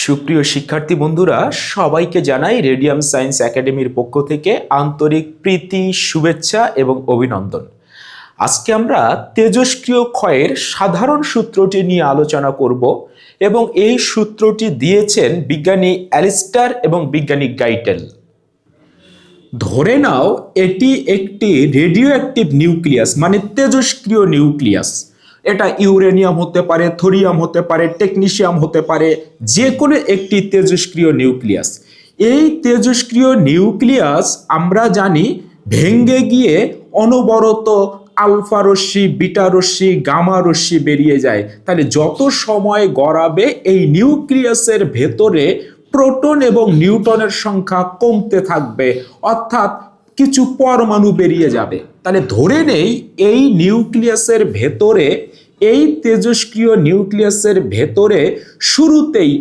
সুপ্রিয় শিক্ষার্থী বন্ধুরা, সবাইকে জানাই রেডিয়াম সায়েন্স একাডেমির পক্ষ থেকে আন্তরিক প্রীতি, শুভেচ্ছা এবং অভিনন্দন। আজকে আমরা তেজস্ক্রিয় ক্ষয়ের সাধারণ সূত্রটি নিয়ে আলোচনা করব এবং এই সূত্রটি দিয়েছেন বিজ্ঞানী অ্যালিস্টার এবং বিজ্ঞানী গাইটেল। ধরে নাও এটি একটি রেডিও অ্যাক্টিভ নিউক্লিয়াস, মানে তেজস্ক্রিয় নিউক্লিয়াস। এটা ইউরেনিয়াম হতে পারে, থোরিয়াম হতে পারে, টেকনিশিয়াম হতে পারে, যে কোনো একটি তেজস্ক্রিয় নিউক্লিয়াস। এই তেজস্ক্রিয় নিউক্লিয়াস আমরা জানি ভেঙে গিয়ে অনবরত আলফা রশ্মি, বিটা রশ্মি, গামা রশ্মি বেরিয়ে যায়। তাহলে যত সময় গড়াবে এই নিউক্লিয়াসের ভেতরে প্রোটন এবং নিউট্রনের সংখ্যা কমতে থাকবে, অর্থাৎ কিছু পরমাণু বেরিয়ে যাবে। তাহলে ধরে নেই এই নিউক্লিয়াসের ভেতরে, এই তেজস্ক্রিয় নিউক্লিয়াসের ভেতরে শুরুতেই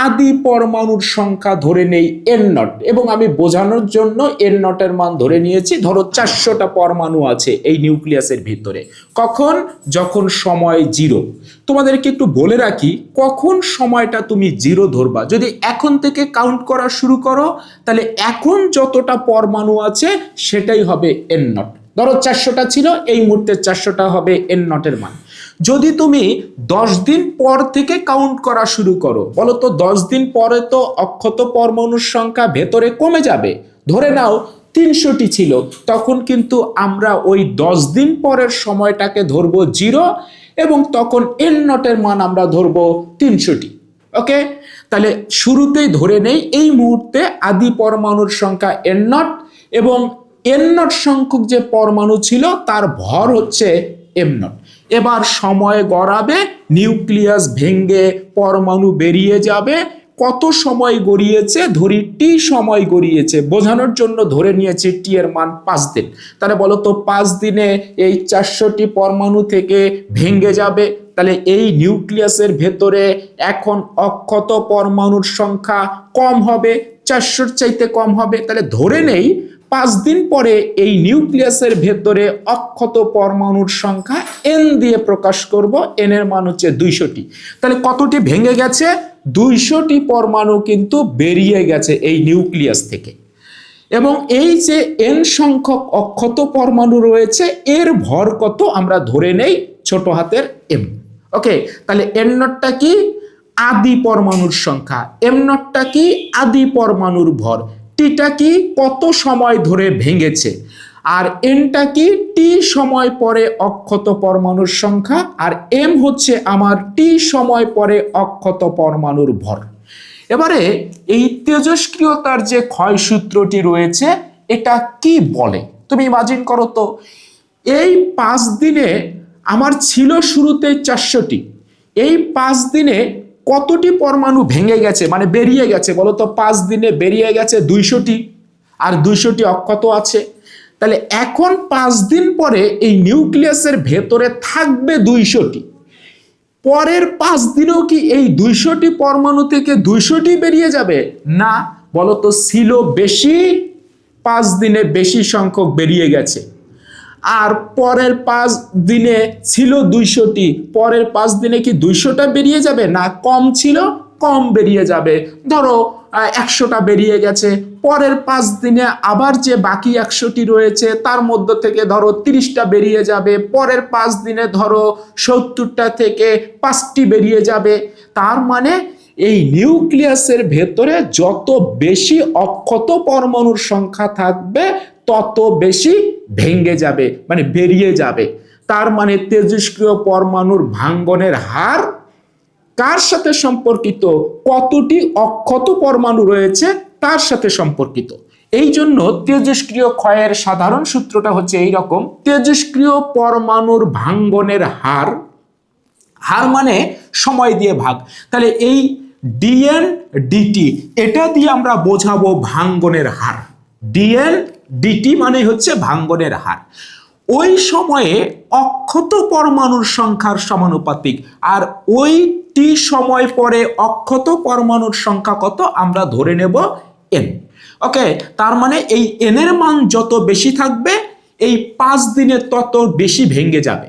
আদি পরমাণুর সংখ্যা ধরে নেই n0, এবং আমি বোঝানোর জন্য n0 এর মান ধরে নিয়েছি। ধরো 400টা পরমাণু আছে এই নিউক্লিয়াসের ভিতরে। কখন? যখন সময় 0। তোমাদেরকে একটু বলে রাখি, কখন সময়টা তুমি 0 ধরবা। যদি এখন থেকে কাউন্ট করা শুরু করো, তাহলে এখন যতটা পরমাণু আছে সেটাই হবে n0। ধরো 400টা ছিল, এই মুহূর্তে 400টা হবে n0 এর মান। যদি তুমি 10 দিন পর থেকে কাউন্ট করা শুরু করো, বলো তো 10 দিন পরে তো অক্ষত পরমাণুর সংখ্যা ভেতরে কমে যাবে। ধরে নাও 300টি ছিল, তখন কিন্তু আমরা ওই 10 দিন পরের সময়টাকে ধরবো 0, এবং তখন n0 এর মান আমরা ধরবো 300টি। ওকে, তাহলে শুরুতেই ধরে নেই এই মুহূর্তে আদি পরমাণুর সংখ্যা n0, এবং n0 সংখ্যক যে পরমাণু ছিল তার ভর হচ্ছে m0। এবার সময় গড়াবে, নিউক্লিয়াস ভেঙে পরমাণু বেরিয়ে যাবে। কত সময় গড়িয়েছে? ধরি টি সময় গড়িয়েছে, বোঝানোর জন্য ধরে নিয়েছি টি এর মান 5 দিন। তাহলে বলো তো 5 দিনে এই 400টি পরমাণু থেকে ভেঙে যাবে। তাহলে এই নিউক্লিয়াসের ভেতরে এখন অক্ষত পরমাণুর সংখ্যা কম হবে, 400-র চাইতে কম হবে। তাহলে ধরে নেই 5 দিন পরে এই নিউক্লিয়াসের ভেতরে অক্ষত পরমাণুর সংখ্যা n দিয়ে প্রকাশ করব, n এর মান হচ্ছে 200টি। তাহলে কতটি ভেঙে গেছে? 200টি পরমাণু কিন্তু বেরিয়ে গেছে এই নিউক্লিয়াস থেকে। এবং এই যে n সংখ্যক অক্ষত পরমাণু রয়েছে, এর ভর কত আমরা ধরে নেই ছোট হাতের m। ওকে, তাহলে n0টা কি? আদি পরমাণুর সংখ্যা। m0টা কি? আদি পরমাণুর ভর। টিটা কি? কত সময় ধরে ভেঙেছে। আর এনটা কি? টি সময় পরে অক্ষত পরমাণুর সংখ্যা। আর এম হচ্ছে আমার টি সময় পরে অক্ষত পরমাণুর ভর। এবারে এই তেজস্ক্রিয়তার যে ক্ষয় সূত্রটি রয়েছে, এটা কি বলে তুমি ইমাজিন করো তো। এই 5 দিনে আমার ছিল শুরুতে 400টি, এই 5 দিনে কতটি পরমাণু ভেঙে গেছে, মানে বেরিয়ে গেছে বলো তো? 5 দিনে বেরিয়ে গেছে 200টি, আর 200টি অক্ষত আছে। তাহলে এখন 5 দিন পরে এই নিউক্লিয়াসের ভেতরে থাকবে 200টি। পরের 5 দিনেও কি এই 200টি পরমাণু থেকে 200টি বেরিয়ে যাবে? না, বলো তো ছিল বেশি, 5 দিনে বেশি সংখ্যক বেরিয়ে গেছে। আর পরের 5 দিনে ছিল 200টি, পরের 5 দিনে কি 200টা বেরিয়ে যাবে? না, কম ছিল, কম বেরিয়ে যাবে। ধরো 100টা বেরিয়ে গেছে। পরের 5 দিনে আবার যে বাকি 100টি রয়েছে তার মধ্য থেকে ধরো 30টা বেরিয়ে যাবে। পরের 5 দিনে ধরো 70টা থেকে 5টি বেরিয়ে যাবে। তার মানে এই নিউক্লিয়াসের ভেতরে যত বেশি অক্ষত পরমাণুর সংখ্যা থাকবে তত বেশি ভেঙে যাবে, মানে বেরিয়ে যাবে। তার মানে তেজস্ক্রিয় পরমাণুর ভাঙ্গনের হার কার সাথে সম্পর্কিত? কতটি অক্ষত পরমাণু রয়েছে তার সাথে সম্পর্কিত। এই জন্য তেজস্ক্রিয় ক্ষয়ের সাধারণ সূত্রটা হচ্ছে এই রকম: তেজস্ক্রিয় পরমাণুর ভাঙ্গনের হার, হার মানে সময় দিয়ে ভাগ। তাহলে এই dn dt, এটা দিয়ে আমরা বোঝাবো ভাঙ্গনের হার। dn dt মানে হচ্ছে ভাঙ্গনের হার। ওই সময়ে অক্ষত পরমাণুর সংখ্যার সমানুপাতিক। আর ওই টি সময় পরে অক্ষত পরমাণুর সংখ্যা কত আমরা ধরে নেব n। ওকে, তার মানে এই n এর মান যত বেশি থাকবে এই 5 দিনে তত বেশি ভেঙে যাবে।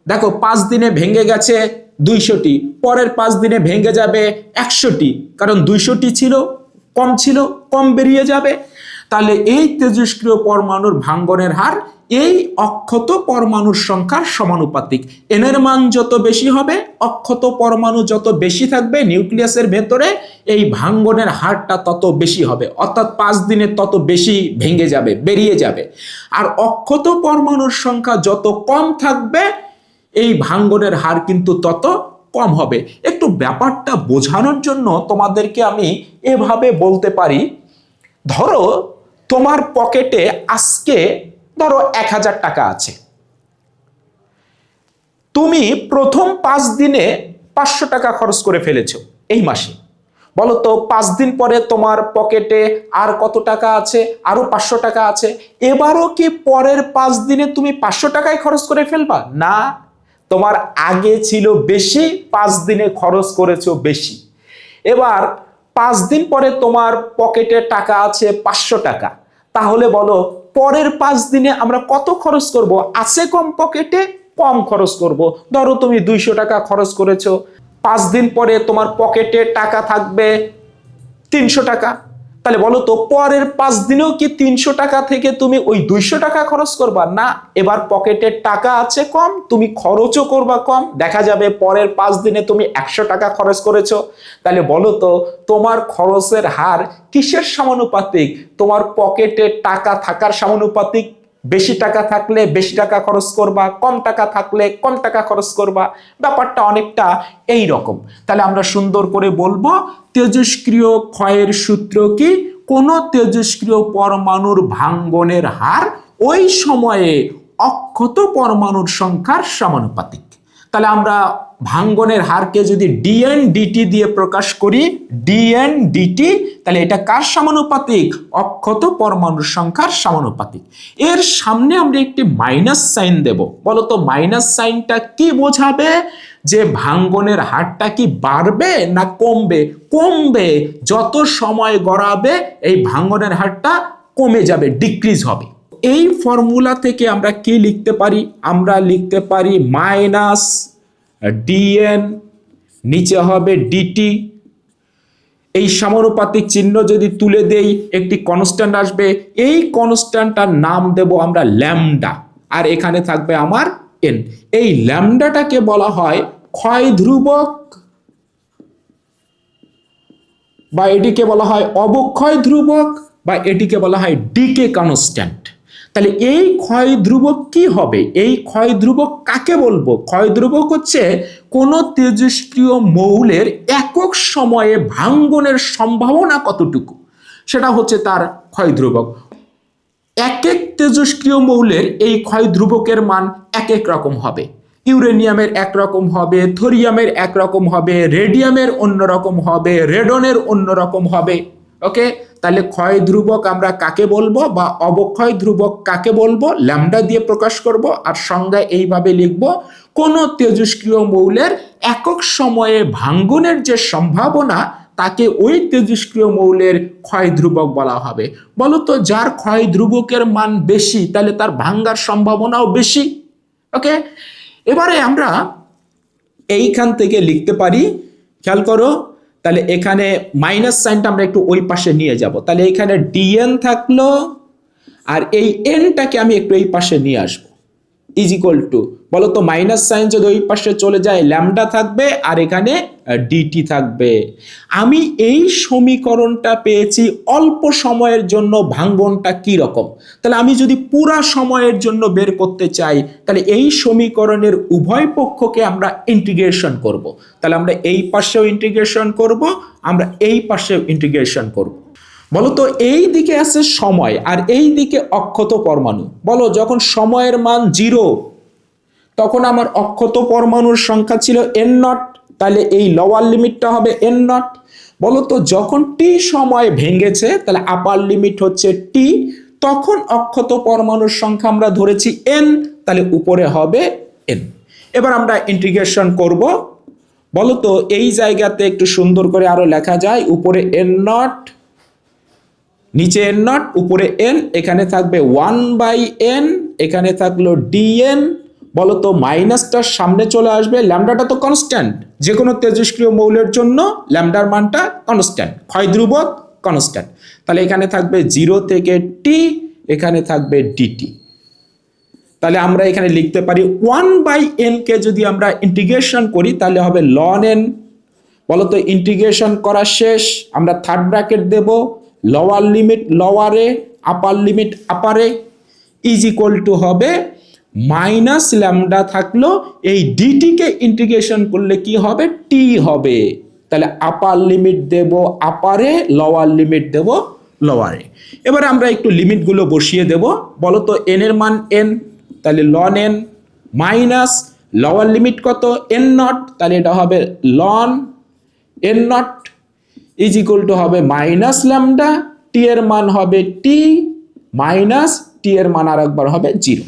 দেখো 5 দিনে ভেঙে গেছে 200টি, পরের 5 দিনে ভেঙে যাবে 100টি, কারণ 200টি ছিল, কম বেরিয়ে যাবে। তাহলে এই তেজস্ক্রিয় পরমাণুর ভাঙ্গনের হার এই অক্ষত পরমাণুর সংখ্যার সমানুপাতিক। এন এর মান যত বেশি হবে, অক্ষত পরমাণু যত বেশি থাকবে নিউক্লিয়াসের ভেতরে, এই ভাঙ্গনের হারটা তত বেশি হবে, অর্থাৎ 5 দিনে তত বেশি ভেঙে যাবে, বেরিয়ে যাবে। আর অক্ষত পরমাণুর সংখ্যা যত কম থাকবে, এই ভাঙ্গনের হার কিন্তু তত কম হবে। একটু ব্যাপারটা বোঝানোর জন্য তোমাদেরকে আমি এভাবে বলতে পারি, ধরো তোমার পকেটে আজকে ধরো 1000 টাকা আছে, তুমি প্রথম 5 দিনে 500 টাকা খরচ করে ফেলেছো এই মাসে। বলো তো 5 দিন পরে তোমার পকেটে আর কত টাকা আছে? আরো 500 টাকা আছে। এবারও কি পরের 5 দিনে তুমি 500 টাকায় খরচ করে ফেলবা? না, তোমার আগে ছিল বেশি, 5 দিনে খরচ করেছো বেশি। এবার 5 দিন পরে তোমার পকেটে টাকা আছে 500 টাকা, তাহলে বলো পরের 5 দিনে আমরা কত খরচ করব? আছে কম পকেটে, কম খরচ করব। ধরো তুমি 200 টাকা খরচ করেছো, 5 দিন পরে তোমার পকেটে টাকা থাকবে 300 টাকা, তাহলে বলো তো পরের 5 দিনেও কি 300 টাকা থেকে তুমি ওই 200 টাকা খরচ করবা? না, এবার পকেটে টাকা আছে কম, তুমি খরচও করবা কম, দেখা যাবে পরের 5 দিনে তুমি 100 টাকা খরচ করেছো। তাহলে বলো তো তোমার খরচের হার কিসের সমানুপাতিক? তোমার পকেটে টাকা থাকার সমানুপাতিক। বেশি টাকা থাকলে বেশি টাকা খরচ করবা, কম টাকা থাকলে কম টাকা খরচ করবা। ব্যাপারটা অনেকটা এই রকম। তাহলে আমরা সুন্দর করে বলবো, তেজস্ক্রিয় ক্ষয়ের সূত্র কি? কোন তেজস্ক্রিয় পরমাণুর ভাঙ্গনের হার ওই সময়ে অক্ষত পরমাণুর সংখ্যার সমানুপাতিক। তাহলে আমরা ভাঙ্গনের হারকে যদি ডিএন ডিটি দিয়ে প্রকাশ করি, ডিএন ডিটি, তাহলে এটা কার সমানুপাতিক? অক্ষত পরমাণুর সংখ্যার সমানুপাতিক। এর সামনে আমরা একটি মাইনাস সাইন দেব। বলতো মাইনাস সাইনটা কি বোঝাবে? যে ভাঙ্গনের হারটা কি বাড়বে না কমবে? কমবে। যত সময় গড়াবে এই ভাঙ্গনের হারটা কমে যাবে, ডিক্রিজ হবে। এই ফর্মুলা থেকে আমরা কি লিখতে পারি? আমরা লিখতে পারি মাইনাস ডিএন, নিচে হবে ডিটি। এই সমানুপাতিক চিহ্ন যদি তুলে দেই একটি কনস্ট্যান্ট আসবে, এই কনস্ট্যান্টটার নাম দেব আমরা ল্যামডা, আর এখানে থাকবে আমার এন। এই ল্যামডাটাকে বলা হয় ক্ষয় ধ্রুবক, বা এটিকে বলা হয় অবক্ষয় ধ্রুবক, বা এটিকে বলা হয় ডিকে কনস্ট্যান্ট। তাহলে এই ক্ষয় ধ্রুবক কি হবে? এই ক্ষয় ধ্রুবক কাকে বলবো? ক্ষয় ধ্রুবক হচ্ছে কোন তেজস্ক্রিয় মৌলের একক সময়ে ভাঙ্গনের সম্ভাবনা কতটুকু, সেটা হচ্ছে তার ক্ষয় ধ্রুবক। এক এক তেজস্ক্রিয় মৌলের এই ক্ষয় ধ্রুবকের মান এক এক রকম হবে। ইউরেনিয়ামের একরকম হবে, থোরিয়ামের একরকম হবে, রেডিয়ামের অন্যরকম হবে, রেডনের অন্যরকম হবে। ওকে, তাহলে ক্ষয় ধ্রুবক আমরা কাকে বলবো বা অবক্ষয় ধ্রুবক কাকে বলবো? ল্যামডা দিয়ে প্রকাশ করব, আর সংজ্ঞা এইভাবে লিখব, কোন তেজস্ক্রিয় মৌলের একক সময়ে ভাঙ্গনের যে সম্ভাবনা তাকে ওই তেজস্ক্রিয় মৌলের ক্ষয় ধ্রুবক বলা হবে। বলতো যার ক্ষয় ধ্রুবকের মান বেশি তাহলে তার ভাঙ্গার সম্ভাবনাও বেশি। ওকে, এবারে আমরা এইখান থেকে লিখতে পারি, খেয়াল করো, তাহলে এখানে মাইনাস সাইনটা আমরা একটু ওই পাশে নিয়ে যাব। তাহলে এখানে ডিএন থাকলো, আর এই এনটাকে আমি একটু এই পাশে নিয়ে আসবো, ইজ ইকুয়াল টু, বলতো মাইনাস সাইন যদি ওই পাশে চলে যায় ল্যামডা থাকবে, আর এখানে ডিটি থাকবে। আমি এই সমীকরণটা পেয়েছি অল্প সময়ের জন্য ভাঙ্গনটা কি রকম। তাহলে আমি যদি পুরা সময়ের জন্য বের করতে চাই, তাহলে এই সমীকরণের উভয় পক্ষকে আমরা ইন্টিগ্রেশন করব। তাহলে আমরা এই পাশেও ইন্টিগ্রেশন করব, আমরা এই পাশেও ইন্টিগ্রেশন করব। বলতো এই দিকে আছে সময়, আর এই দিকে অক্ষত পরমাণু। বলো যখন সময়ের মান 0, তখন আমার অক্ষত পরমাণুর সংখ্যা ছিল n0, তাহলে এই লোয়ার লিমিটটা হবে n0। বলতো যখন টি সময় ভেঙেছে, তাহলে আপার লিমিট হচ্ছে t, তখন অক্ষত পরমাণুর সংখ্যা আমরা ধরেছি n, তাহলে উপরে হবে n। এবার আমরা ইন্টিগ্রেশন করব। বলতো এই জায়গাতে একটু সুন্দর করে আরো লেখা যায়, উপরে n0, নিচে n0, উপরে n, এখানে থাকবে 1/n, এখানে থাকলো dn, বলতো মাইনাসটার সামনে চলে আসবে, ল্যামডাটা তো কনস্ট্যান্ট, যে কোনো তেজস্ক্রিয় মৌলের জন্য ল্যামডার মানটা কনস্ট্যান্ট, ক্ষয় ধ্রুবক কনস্ট্যান্ট। তাহলে এখানে থাকবে 0 থেকে টি, এখানে থাকবে ডিটি। তাহলে আমরা এখানে লিখতে পারি 1/n কে যদি আমরা ইন্টিগ্রেশন করি তাহলে হবে ln n। বলতো ইন্টিগ্রেশন করা শেষ, আমরা থার্ড ব্র্যাকেট দেব, লোয়ার লিমিট লোয়ারে, আপার লিমিট আপারে, ইজ ইকুয়াল টু হবে মাইনাস ল্যামডা থাকলো, এই ডিটি কে ইন্টিগ্রেশন করলে কি হবে, টি হবে। তাহলে আপার লিমিট দেব আপারে, লোয়ার লিমিট দেব লোয়ারে। এবার আমরা একটু লিমিটগুলো বসিয়ে দেব। বলতো n এর মান n, তাহলে ln n minus lower limit কত n নট, তাহলে এটা হবে ln n naught is equal to হবে মাইনাস ল্যামডা, টি এর মান হবে টি মাইনাস টি এর মান আর একবার হবে 0।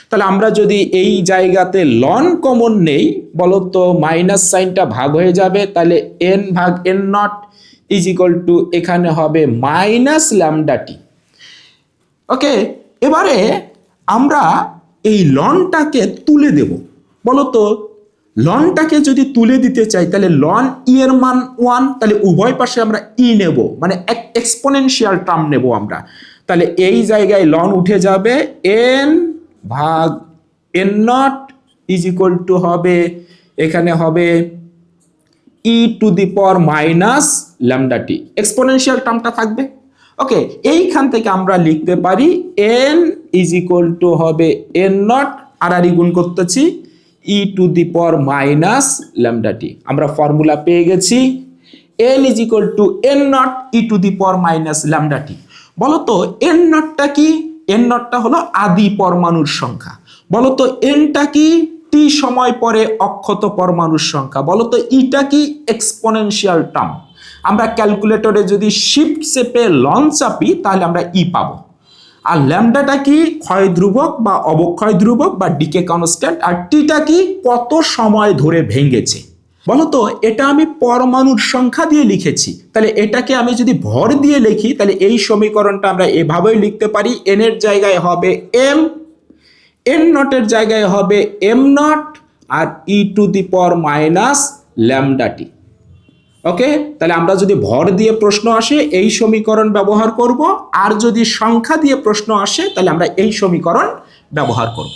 তাহলে আমরা যদি এই জায়গাতে লন কমন নেই, বলতো মাইনাস সাইনটা ভাগ হয়ে যাবে, তাহলে n ভাগ n naught is equal two এখানে হবে মাইনাস ল্যামডা টি। ওকে, এবারে আমরা এই লনটাকে তুলে দেব। বলতো লনটাকে যদি তুলে দিতে চাই তাহলে লন ই এর মান 1, তাহলে উভয় পাশে আমরা ই নেব, মানে এক্সপোনেনশিয়াল টার্ম নেব আমরা। তাহলে এই জায়গায় লন উঠে যাবে, n ভাগ n naught is equal to হবে এখানে হবে e to the power minus lambda t, exponential টার্মটা থাকবে। ওকে, এইখান থেকে আমরা লিখতে পারি n ইজ ইকুয়াল টু হবে n নট আর গুণ করতেছি e to the power minus lambda t. আমরা ফর্মুলা পেয়ে গেছি, n is equal to n naught e to the power minus lambda t. বলতো n নটটা কি, n নটটা হলো আদি পরমাণুর সংখ্যা। বলতো nটা কি, টি সময় পরে অক্ষত পরমাণুর সংখ্যা। বলতো ইটা কি, এক্সপোনেনশিয়াল টার্ম। আমরা ক্যালকুলেটরে যদি শিফট চেপে লন চাপি তাহলে আমরা ই পাবো। আর ল্যামডাটা কি, ক্ষয় ধ্রুবক বা অবক্ষয় ধ্রুবক বা ডিকে কনস্ট্যান্ট। আর টিটা কি, কত সময় ধরে ভেঙেছে। বলতো এটা আমি পরমাণুর সংখ্যা দিয়ে লিখেছি, তাহলে এটাকে আমি যদি ভর দিয়ে লিখি তাহলে এই সমীকরণটা আমরা এভাবেই লিখতে পারি, এন এর জায়গায় হবে এম, এন নটের জায়গায় হবে এম নট আর e to the power minus lambda t. Okay, তাহলে আমরা যদি ভর দিয়ে প্রশ্ন আসে এই সমীকরণ ব্যবহার করব, আর যদি সংখ্যা দিয়ে প্রশ্ন আসে তাহলে আমরা এই সমীকরণ ব্যবহার করব।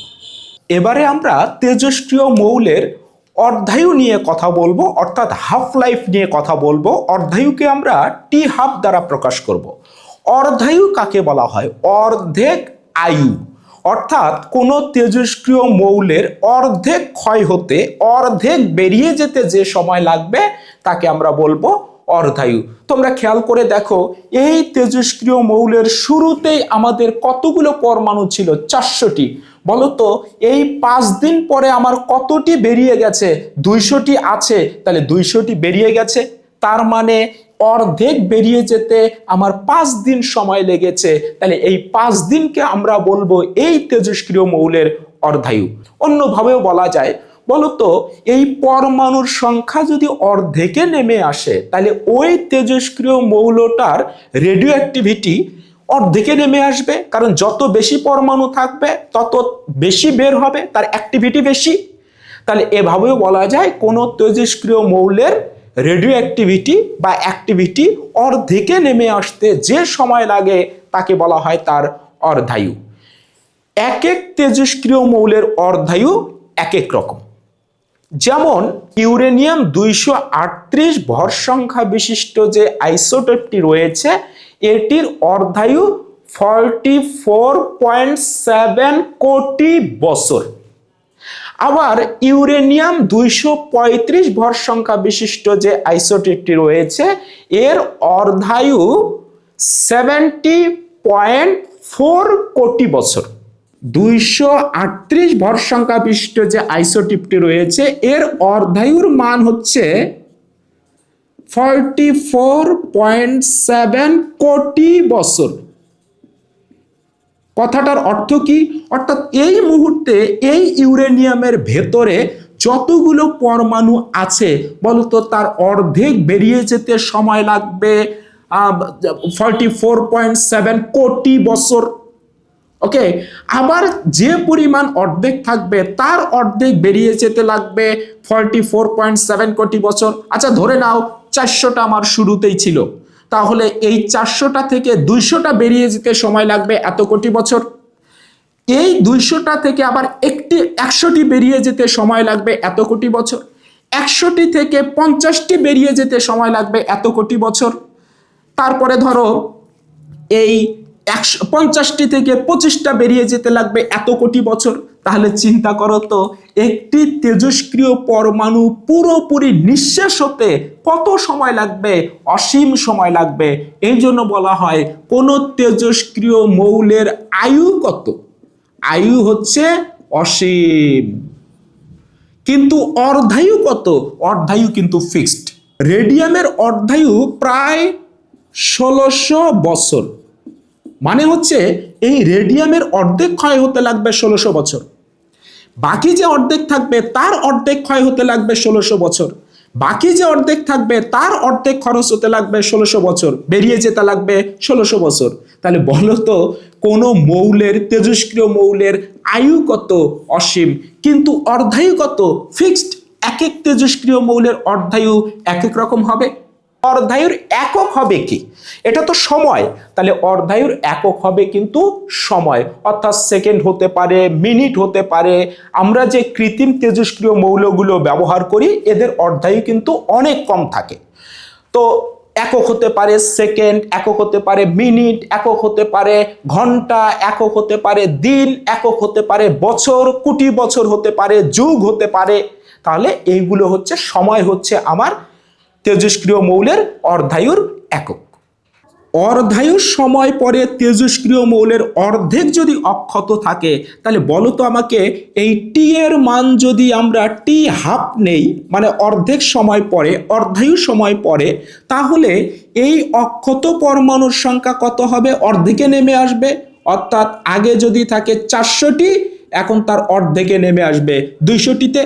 এবারে আমরা তেজস্ক্রিয় মৌলের অর্ধায়ু নিয়ে কথা বলবো, অর্থাৎ হাফ লাইফ নিয়ে কথা বলবো। অর্ধায়ুকে আমরা টি হাফ দ্বারা প্রকাশ করব। অর্ধায়ু কাকে বলা হয়, অর্ধেক আয়ু, অর্থাৎ কোনো তেজস্ক্রিয় মৌলের অর্ধেক ক্ষয় হতে অর্ধেক বেরিয়ে যেতে যে সময় লাগবে তাকে আমরা বলবো অর্ধায়ু। তোমরা খেয়াল করে দেখো, এই তেজস্ক্রিয় মৌলের শুরুতেই আমাদের কতগুলো পরমাণু ছিল, 400টি। বলতো এই 5 দিন পরে আমার কতটি বেরিয়ে গেছে, 200টি আছে, তাহলে 200টি বেরিয়ে গেছে, তার মানে অর্ধেক বেরিয়ে যেতে আমার 5 দিন সময় লেগেছে। তাহলে এই 5 দিনকে আমরা বলবো এই তেজস্ক্রিয় মৌলের অর্ধায়ু। অন্যভাবেও বলা যায়, বলতো এই পরমাণুর সংখ্যা যদি অর্ধেকে নেমে আসে তাহলে ওই তেজস্ক্রিয় মৌলটার রেডিও অ্যাক্টিভিটি অর্ধেকে নেমে আসবে, কারণ যত বেশি পরমাণু থাকবে তত বেশি বের হবে, তার অ্যাক্টিভিটি বেশি। তাহলে এভাবেও বলা যায় কোনো তেজস্ক্রিয় মৌলের রেডিও অ্যাক্টিভিটি বা অ্যাক্টিভিটি অর্ধেকে নেমে আসতে যে সময় লাগে তাকে বলা হয় তার অর্ধায়ু। এক এক তেজস্ক্রিয় মৌলের অর্ধায়ু এক এক রকম। যেমন ইউরেনিয়াম 238 ভর সংখ্যা বিশিষ্ট যে আইসোটোপটি রয়েছে এটির অর্ধায়ু 44.7 কোটি বছর। আবার ইউরেনিয়াম 235 ভর সংখ্যা বিশিষ্ট যে আইসোটোপটি রয়েছে এর অর্ধায়ু 70.4 কোটি বছর। 238 ভর সংখ্যা বিশিষ্ট যে আইসোটোপটি রয়েছে এর অর্ধায়ুর মান হচ্ছে 44.7 কোটি বছর। কথাটার অর্থ কি, অর্থাৎ এই মুহূর্তে এই ইউরেনিয়ামের ভেতরে যতগুলো পরমাণু আছে বলতো তার অর্ধেক বেরিয়ে যেতে সময় লাগবে 44.7 কোটি বছর। ওকে, আবার যে পরিমাণ অর্ধেক থাকবে তার অর্ধেক বেরিয়ে যেতে লাগবে 44.7 কোটি বছর। আচ্ছা ধরে নাও 400টা আমার শুরুতেই ছিল, তাহলে এই 400টা থেকে 200টা বেরিয়ে যেতে সময় লাগবে এত কোটি বছর। এই 200টা থেকে আবার 100টি বেরিয়ে যেতে সময় লাগবে এত কোটি বছর। 100টি থেকে 50টি বেরিয়ে যেতে সময় লাগবে এত কোটি বছর। তারপরে ধরো এই 150টি থেকে 25টা বেরিয়ে যেতে লাগবে এত কোটি বছর। তাহলে চিন্তা করো তো, একটি তেজস্ক্রিয় পরমাণু পুরোপুরি নিঃশেষ হতে কত সময় লাগবে? অসীম সময় লাগবে। এই জন্য বলা হয় কোন তেজস্ক্রিয় মৌলের আয়ু কত? আয়ু হচ্ছে অসীম। কিন্তু অর্ধায়ু কত? অর্ধায়ু কিন্তু ফিক্সড। রেডিয়ামের অর্ধায়ু প্রায় 1600 বছর। মানে হচ্ছে এই রেডিয়ামের অর্ধেক ক্ষয় হতে লাগবে 1600 বছর। বাকি যে অর্ধেক থাকবে তার অর্ধেক ক্ষয় হতে লাগবে 1600 বছর। বাকি যে অর্ধেক থাকবে তার অর্ধেক খরচ হতে লাগবে 1600 বছর, বেরিয়ে যেতে লাগবে 1600 বছর। তাহলে বলো তো কোন মৌলের, তেজস্ক্রিয় মৌলের আয়ু কত? অসীম। কিন্তু অর্ধায়ু কত? ফিক্সড। এক এক তেজস্ক্রিয় মৌলের অর্ধায়ু এক এক রকম হবে। অর্ধায়ুর একক হবে কি? এটা তো সময়, তাহলে অর্ধায়ুর একক হবে কিন্তু সময়, অর্থাৎ সেকেন্ড হতে পারে, মিনিট হতে পারে। আমরা যে কৃত্রিম তেজস্ক্রিয় মৌলগুলো ব্যবহার করি এদের অর্ধায়ু কিন্তু অনেক কম থাকে। তো একক হতে পারে সেকেন্ড, একক হতে পারে মিনিট, একক হতে পারে ঘন্টা, একক হতে পারে দিন, একক হতে পারে বছর, কোটি বছর হতে পারে, যুগ হতে পারে। তাহলে এইগুলো হচ্ছে, সময় হচ্ছে আমার তেজস্ক্রিয় মৌলের অর্ধায়ুর একক। অর্ধায়ুর সময় পরে তেজস্ক্রিয় মৌলের অর্ধেক যদি অক্ষত থাকে, তাহলে বলো তো আমাকে, এই টি এর মান যদি আমরা টি হাফ নেই, মানে অর্ধেক সময় পরে, অর্ধায়ু সময় পরে, তাহলে এই অক্ষত পরমাণুর সংখ্যা কত হবে? অর্ধেকে নেমে আসবে। অর্থাৎ আগে যদি থাকে 400টি, এখন তার অর্ধেকে নেমে আসবে 200টিতে,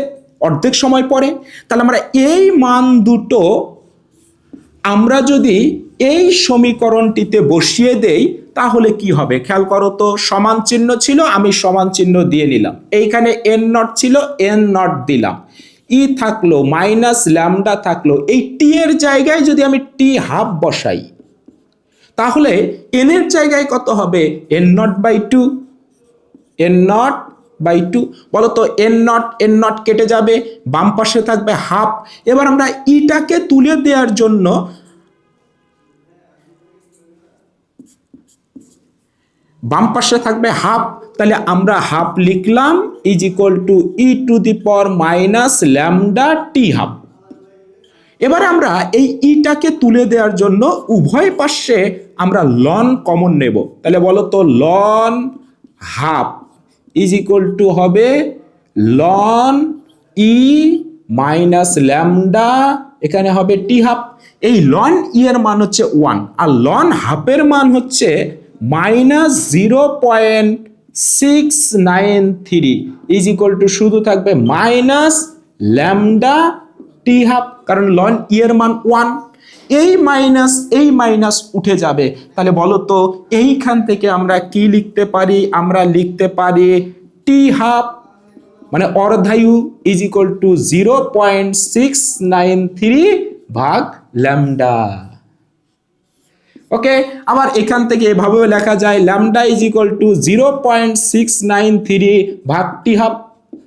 অর্ধেক সময় পরে। তাহলে আমরা এই মান দুটো আমরা যদি এই সমীকরণটিতে বসিয়ে দেই তাহলে কি হবে? খেয়াল করো তো, সমান চিহ্ন ছিল, আমি সমান চিহ্ন দিয়ে নিলাম। এইখানে এন নট ছিল, এন নট দিলাম। ই থাকলো, মাইনাস ল্যামডা থাকলো। এই টি এর জায়গায় যদি আমি টি হাফ বসাই তাহলে এন এর জায়গায় কত হবে? N naught by two. N naught by two. বলতো এন নট কেটে যাবে, বাম পাশে থাকবে হাফ। এবার আমরা ইটাকে তুলে দেওয়ার জন্য বাম পাশে থাকবে হাফ, তাহলে আমরা হাফ লিখলাম is equal two E to the power minus lambda T half. এবার আমরা এই ইটাকে তুলে দেওয়ার জন্য উভয় পাশে আমরা লন কমন নেব। তাহলে বলো তো লন হাফ ইজ ইকুয়াল টু হবে লন ই মাইনাস ল্যামডা, এখানে হবে টি হাফ। এই লন ই এর মান হচ্ছে 1 আর লন হাফের মান হচ্ছে -0.693 ইজ ইকুয়াল টু শুধু থাকবে মাইনাস ল্যামডা টি হাফ, কারণ লন ই এর মান 1। এই মাইনাস উঠে যাবে। তাহলে বলো তো এইখান থেকে আমরা কি লিখতে পারি? আমরা লিখতে পারি টি হাফ মানে অর্ধায়ু ইজ ইকুয়াল টু 0.693 ভাগ ল্যামডা। ওকে, আবার এখান থেকে এভাবেও লেখা যায় ল্যামডা ইজ ইকুয়াল টু 0.693 ভাগ টি হাফ।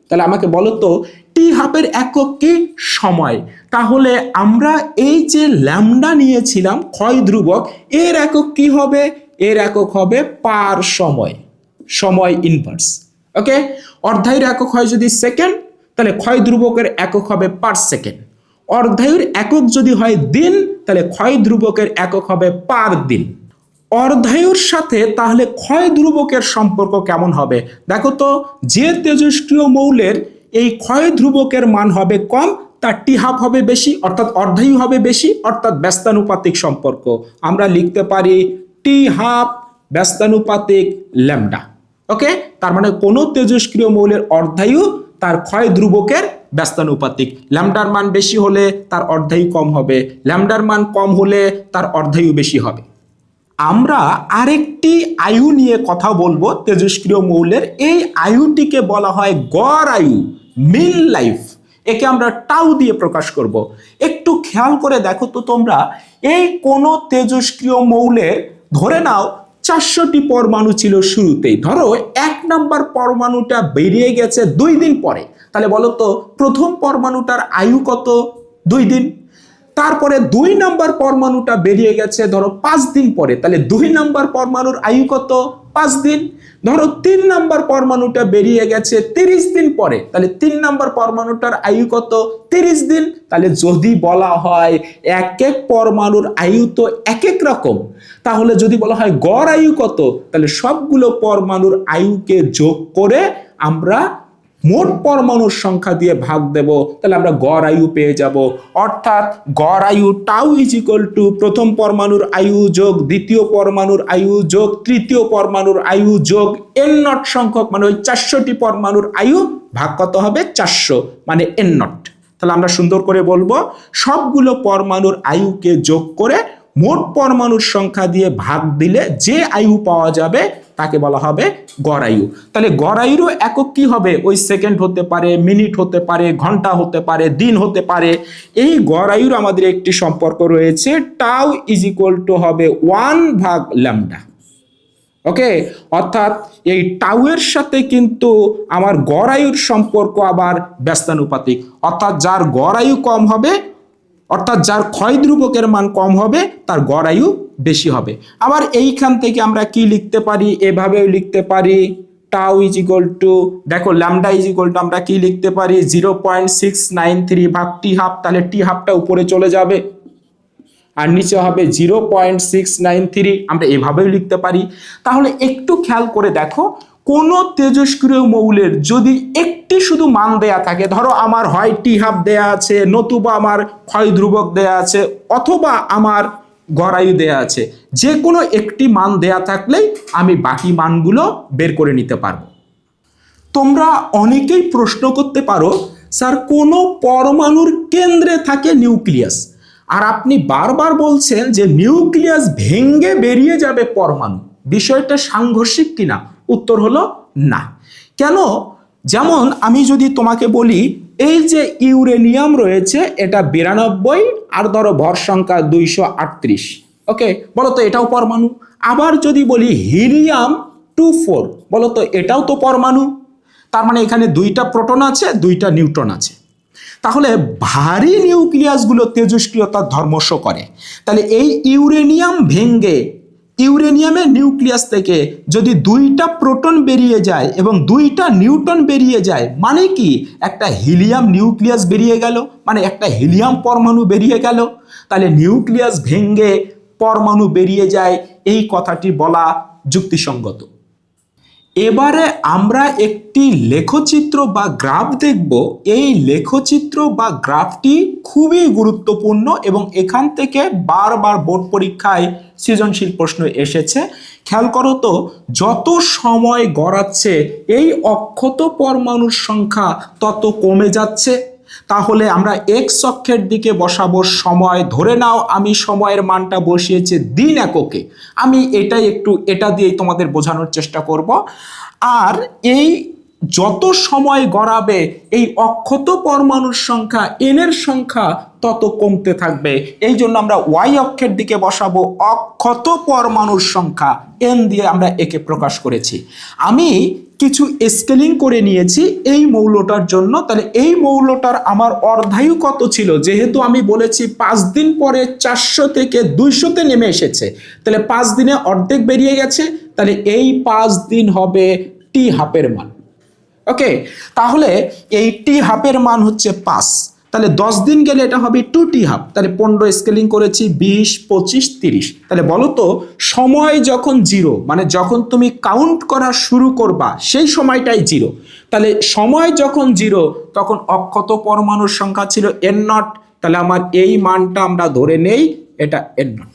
তাহলে আমাকে বলো তো টি হাফের একক কি? সময়। তাহলে আমরা এই যে ল্যামডা নিয়েছিলাম ক্ষয় ধ্রুবক, এর একক কি হবে? এর একক হবে পার সময়, সময় ইনভার্স। ওকে, অর্ধায়ুর একক হয় যদি সেকেন্ড, তাহলে ক্ষয় ধ্রুবকের একক হবে পার সেকেন্ড। অর্ধায়ুর একক যদি হয় দিন, তাহলে ক্ষয় ধ্রুবকের একক হবে পার দিন। অর্ধায়ুর সাথে তাহলে ক্ষয় ধ্রুবকের সম্পর্ক কেমন হবে? দেখো তো, যে তেজস্ক্রিয় মৌলের এই ক্ষয় ধ্রুবকের মান হবে কম তার টি হাফ হবে বেশি, অর্থাৎ অর্ধায়ু হবে বেশি, অর্থাৎ ব্যস্তানুপাতিক সম্পর্ক। আমরা লিখতে পারি টি হাফ ব্যস্তানুপাতিক ল্যামডা। ওকে, তার মানে কোনো তেজস্ক্রিয় মৌলের অর্ধায়ু তার ক্ষয় ধ্রুবকের ব্যস্তানুপাতিক। ল্যামডার মান বেশি হলে তার অর্ধায়ু কম হবে, ল্যামডার মান কম হলে তার অর্ধায়ু বেশি হবে। আমরা আরেকটি আয়ু নিয়ে কথা বলবো তেজস্ক্রিয় মৌলের। এই আয়ুটিকে বলা হয় গড় আয়ু, মিন লাইফ। একে আমরা টাউ দিয়ে প্রকাশ করব। একটু খেয়াল করে দেখো তো তোমরা, এই কোন তেজস্ক্রিয় মৌলের ধরে নাও 400টি পরমাণু ছিল শুরুতেই, ধরো 1 নাম্বার পরমাণুটা বেরিয়ে গেছে 2 দিন পরে, তাহলে বলো তো প্রথম পরমাণুটার আয়ু কত? 2 দিন। তারপরে 2 নাম্বার পরমাণুটা বেরিয়ে গেছে ধরো 5 দিন পরে, তাহলে 2 নাম্বার পরমাণুর আয়ু কত? 5 দিন। ধরো 3 নাম্বার পরমাণুটা বেরিয়ে গেছে 30 দিন পরে, তাহলে 3 নাম্বার পরমাণুটার আয়ু কত? 30 দিন। তাহলে যদি বলা হয় এক এক পরমাণুর আয়ু তো এক এক রকম, তাহলে যদি বলা হয় গড় আয়ু কত, তাহলে সবগুলো পরমাণুর আয়ুকে যোগ করে আমরা মোট পরমাণুর সংখ্যা দিয়ে ভাগ দেব, তাহলে আমরা গড় আয়ু পেয়ে যাব। অর্থাৎ গড় আয়ু টাউ ইজ ইকুয়াল টু প্রথম পরমাণুর আয়ু যোগ দ্বিতীয় পরমাণুর আয়ু যোগ তৃতীয় পরমাণুর আয়ু যোগ এন নট সংখ্যক, মানে ওই 400টি পরমাণুর আয়ু ভাগ কত হবে? 400, মানে এন নট। তাহলে আমরা সুন্দর করে বলবো সবগুলো পরমাণুর আয়ুকে যোগ করে মোট পরমাণুর সংখ্যা দিয়ে ভাগ দিলে যে আয়ু পাওয়া যাবে তাকে বলা হবে গড় আয়ু। তাহলে গড় আয়ুরও একক কি হবে? ওই সেকেন্ড হতে পারে, মিনিট হতে পারে, ঘন্টা হতে পারে, দিন হতে পারে। এই গড় আয়ুর আমাদের একটি সম্পর্ক রয়েছে, টাউ ইজ ইকুয়াল টু হবে 1 ভাগ ল্যামডা। ওকে, অর্থাৎ এই টাউ এর সাথে কিন্তু আমার গড় আয়ুর সম্পর্ক আবার ব্যস্তানুপাতিক, অর্থাৎ যার গড় আয়ু কম হবে, অর্থাৎ যার ক্ষয় ধ্রুবকের মান কম হবে তার গড় আয়ু বেশি হবে। আবার এইখান থেকে আমরা কি লিখতে পারি? এভাবেও লিখতে পারি টাউ ইজ ইকুয়াল টু, দেখো ল্যামডা ইজ ইকুয়াল টু আমরা কি লিখতে পারি? 0.693 ভাগ টি হাফ, তাহলে টি হাফটা উপরে চলে যাবে আর নিচে হবে 0.693, আমরা এভাবেও লিখতে পারি। তাহলে একটু খেয়াল করে দেখো, কোন তেজস্ক্রিয় মৌলের যদি একটি শুধু মান দেয়া থাকে, ধরো আমার হয় টি হাফ দেয়া আছে, নতুবা আমার ক্ষয় ধ্রুবক দেয়া আছে, অথবা আমার গড় আয়ু দেয়া আছে, যে কোনো একটি মান দেয়া থাকলেই আমি বাকি মানগুলো বের করে নিতে পারবো। তোমরা অনেকেই প্রশ্ন করতে পারো, স্যার কোনো পরমাণুর কেন্দ্রে থাকে নিউক্লিয়াস, আর আপনি বারবার বলছেন যে নিউক্লিয়াস ভেঙে বেরিয়ে যাবে পরমাণু, বিষয়টা সাংঘর্ষিক কিনা? উত্তর হলো না। কেন? যেমন আমি যদি তোমাকে বলি এই যে ইউরেনিয়াম রয়েছে এটা 92 আর ধরো ভর সংখ্যা 238, ওকে, বলো তো এটাও পরমাণু। আবার যদি বলি হিলিয়াম 24, বলো তো এটাও তো পরমাণু। তার মানে এখানে 2টা প্রোটন আছে, 2টা নিউট্রন আছে। তাহলে ভারী নিউক্লিয়াসগুলো তেজস্ক্রিয়তার ধর্মস্ব করে। তাহলে এই ইউরেনিয়াম ভেঙে ইউরেনিয়ামের নিউক্লিয়াস থেকে যদি 2টা প্রোটন বেরিয়ে যায় এবং 2টা নিউট্রন বেরিয়ে যায়, মানে কি? একটা হিলিয়াম নিউক্লিয়াস বেরিয়ে গেল, মানে একটা হিলিয়াম পরমাণু বেরিয়ে গেল। তাহলে নিউক্লিয়াস ভেঙে পরমাণু বেরিয়ে যায়, এই কথাটি বলা যুক্তিসঙ্গত। এবারে আমরা একটি লেখচিত্র বা গ্রাফ দেখব। এই লেখচিত্র বা গ্রাফটি খুবই গুরুত্বপূর্ণ এবং এখান থেকে বারবার বোর্ড পরীক্ষায় সৃজনশীল প্রশ্ন এসেছে। খেয়াল করো তো, যত সময় গড়াচ্ছে এই অক্ষত পরমাণুর সংখ্যা তত কমে যাচ্ছে। তাহলে আমরা এক্স অক্ষের দিকে বসাবো সময়, ধরে নাও আমি সময়ের মানটা বসিয়েছি দিন এককে। আমি এটা দিয়েই তোমাদের বোঝানোর চেষ্টা করব। আর এই যত সময় গড়াবে এই অক্ষত পরমাণুর সংখ্যা এন এর সংখ্যা তত কমতে থাকবে। এই জন্য আমরা ওয়াই অক্ষের দিকে বসাবো অক্ষত পরমাণুর সংখ্যা এন দিয়ে আমরা একে প্রকাশ করেছি। আমি কিছু স্কেলিং করে নিয়েছি এই মৌলটার জন্য। তাহলে এই মৌলটার আমার অর্ধায়ু কত ছিল? যেহেতু আমি বলেছি 5 দিন পরে 400 থেকে 200-তে নেমে এসেছে, তাহলে 5 দিনে অর্ধেক বেরিয়ে গেছে। তাহলে এই 5 দিন হবে টি হাফের মান। ওকে, তাহলে এই টি হাফের মান হচ্ছে 5। তাহলে 10 দিন গেলে এটা হবে 2 টি হাফ। তাহলে 15 স্কেলিং করেছি 20, 25, 30। তাহলে বলো তো সময় যখন 0, মানে যখন তুমি কাউন্ট করা শুরু করবা সেই সময়টাই 0। তাহলে সময় যখন 0 তখন অক্ষত পরমাণুর সংখ্যা ছিল এন নট। তাহলে আমার এই মানটা আমরা ধরে নেই এটা এন নট।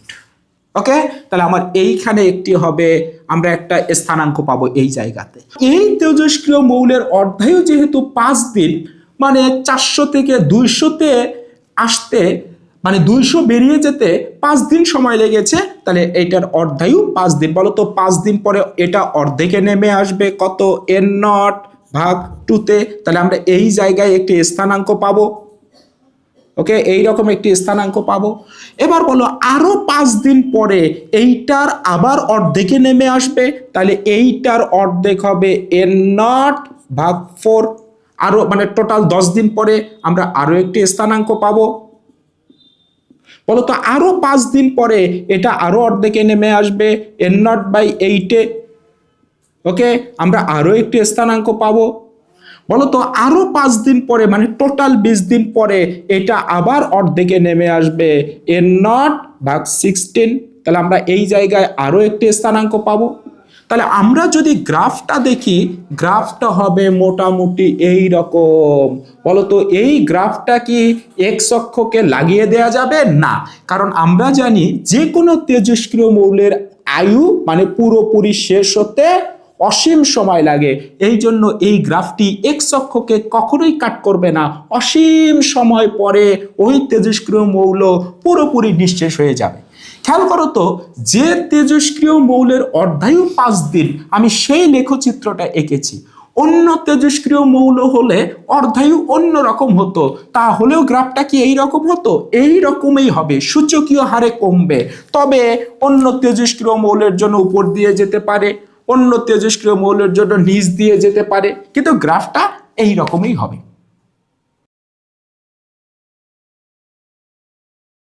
ওকে, তাহলে আমার এইখানে একটি হবে, আমরা একটা স্থানাঙ্ক পাবো এই জায়গাতে। এই তেজস্ক্রিয় মৌলের অর্ধায়ু যেহেতু 5 দিন, মানে 400 থেকে 200-তে আসতে, মানে 200 বেরিয়ে যেতে 5 দিন সময় লেগেছে, তাহলে এইটার অর্ধায়ু 5 দিন। বলো তো 5 দিন পরে এটা অর্ধেকে নেমে আসবে কত, n নট ভাগ 2-তে। তাহলে আমরা এই জায়গায় একটি স্থানাঙ্ক পাবো। ওকে, এইরকম একটি স্থানাঙ্ক পাবো। এবার বলো আরো 5 দিন পরে এইটার আবার অর্ধেকে নেমে আসবে, তাহলে এইটার অর্ধেক হবে n নট ভাগ 4। আরো মানে টোটাল 10 দিন পরে আমরা আরো একটি স্থানাঙ্ক পাবো। বলতো আরো 5 দিন পরে এটা আরো অর্ধেকে নেমে আসবে n নট বাই 8-এ। ওকে, আমরা আরো একটি স্থানাঙ্ক পাবো। বলতো আরো 5 দিন পরে মানে টোটাল 20 দিন পরে এটা আবার অর্ধেকে নেমে আসবে n নট ভাগ 16। তাহলে আমরা এই জায়গায় আরো একটি স্থানাঙ্ক পাবো। তাহলে আমরা যদি গ্রাফটা দেখি, গ্রাফটা হবে মোটামুটি এই রকম। বলতো এই গ্রাফটা কি এক্স অক্ষকে লাগিয়ে দেয়া যাবে না, কারণ আমরা জানি যে কোনো তেজস্ক্রিয় মৌলের আয়ু মানে পুরোপুরি শেষ হতে অসীম সময় লাগে। এই জন্য এই গ্রাফটি এক্স অক্ষকে কখনোই কাট করবে না, অসীম সময় পরে ওই তেজস্ক্রিয় মৌল পুরোপুরি নিঃশেষ হয়ে যাবে। খেয়াল করো তো, যে তেজস্ক্রিয় মৌলের অর্ধায়ু 5 দিন, আমি সেই লেখচিত্রটা এঁকেছি। অন্য তেজস্ক্রিয় মৌল হলে অর্ধায়ু অন্য রকম হতো, তাহলেও গ্রাফটা কি এই রকম হতো? এই রকমই হবে, সূচকীয় হারে কমবে। তবে অন্য তেজস্ক্রিয় মৌলের জন্য উপর দিয়ে যেতে পারে, অন্য তেজস্ক্রিয় মৌলের জন্য নিচ দিয়ে যেতে পারে, কিন্তু গ্রাফটা এই রকমই হবে।